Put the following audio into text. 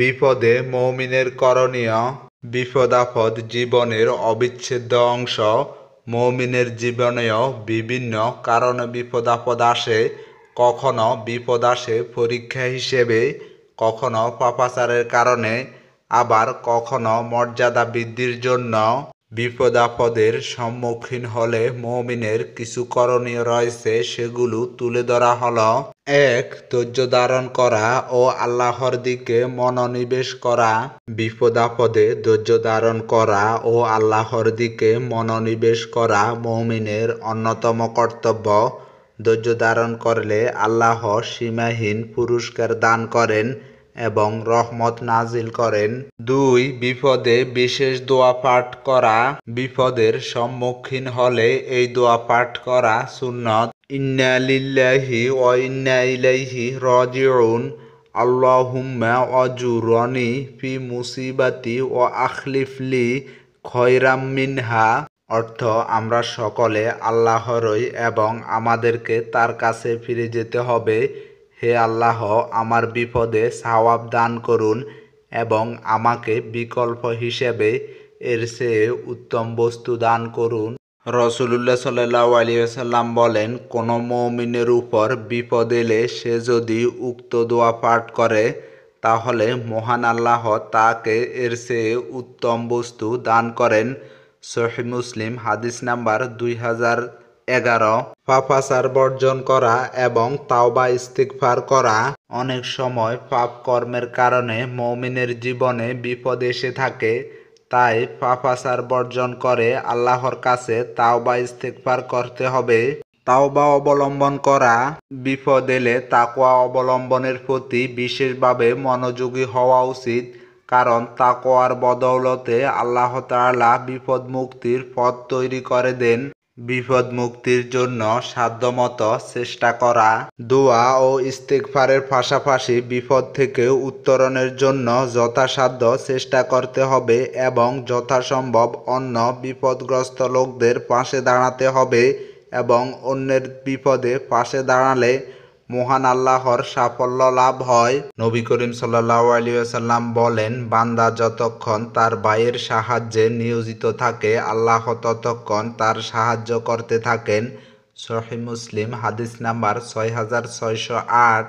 বিপদে মুমিনের করণীয়। বিপদ-আপদ জীবনের অবিচ্ছেদ্য অংশ। মুমিনের জীবনেও বিভিন্ন কারণে বিপদ-আপদ আসে। কখনো বিপদ আসে পরীক্ষা হিসেবে, কখনো পাপাচারের কারণে, আবার কখনো মর্যাদা বৃদ্ধির জন্য। বিপদ-আপদের সম্মুখীন হলে মুমিনের কিছু করণীয় রয়েছে, সেগুলো তুলে ধরা হলো। ১. ধৈর্য ধারণ করা ও আল্লাহর দিকে মনোনিবেশ করা। বিপদ-আপদে ধৈর্য ধারণ করা ও আল্লাহর দিকে মনোনিবেশ করা মুমিনের অন্যতম কর্তব্য। ধৈর্য ধারণ করলে আল্লাহ সীমাহীন পুরস্কার দান করেন এবং রহমত নাজিল করেন। ২. বিপদে বিশেষ দোয়া পাঠ করা। বিপদের সম্মুখীন হলে এই দোয়া পাঠ করা সুন্নত। ইন্না লিল্লাহি ওয়া ইন্না ইলাইহি রাজিউন। আল্লাহুম্মা আজুরনি ফি মুসিবাতি ওয়া আখলিফলি খয়রাম মিনহা। অর্থ, আমরা সকলে আল্লাহরই এবং আমাদেরকে তার কাছে ফিরে যেতে হবে। হে আল্লাহ, আমার বিপদে সওয়াব দান করুন এবং আমাকে বিকল্প হিসেবে এর চেয়ে উত্তম বস্তু দান করুন। রাসূলুল্লাহ সাল্লাল্লাহু আলাইহি ওয়াসাল্লাম বলেন, কোনো মুমিনের উপর বিপদ এলে সে যদি উক্ত দোয়া পাঠ করে, তাহলে মহান আল্লাহ তাকে এর চেয়ে উত্তম বস্তু দান করেন। সহিহ মুসলিম, হাদিস নাম্বার 2011। পাপাচার বর্জন করা এবং তাওবা ইস্তিগফার করা। অনেক সময় পাপ কর্মের কারণে মুমিনের জীবনে বিপদ এসে থাকে, তাই পাপাচার বর্জন করে আল্লাহর কাছে তাওবা ইস্তিগফার করতে হবে। তাওবা অবলম্বন করা। বিপদ এলে তাকওয়া অবলম্বনের প্রতি বিশেষভাবে মনোযোগী হওয়া উচিত, কারণ তাকওয়ার বদৌলতে আল্লাহ তাআলা বিপদ মুক্তির পথ তৈরি করে দেন। বিপদ মুক্তির জন্য সাধ্যমতো চেষ্টা করা। দোয়া ও ইস্তিগফারের পাশাপাশি বিপদ থেকে উত্তরণের জন্য যথাসাধ্য চেষ্টা করতে হবে এবং যথাসম্ভব অন্য বিপদগ্রস্ত লোকদের পাশে দাঁড়াতে হবে এবং অন্যের বিপদে পাশে দাঁড়ালে মহান আল্লাহর সাফল্য লাভ হয়। নবী করিম সাল্লাল্লাহু আলাইহি ওয়াসাল্লাম বলেন, বান্দা যতক্ষণ তার ভাইয়ের সাহায্যে নিয়োজিত থাকে, আল্লাহ ততক্ষণ তার সাহায্য করতে থাকেন। সহিহ মুসলিম, হাদিস নাম্বার 6608।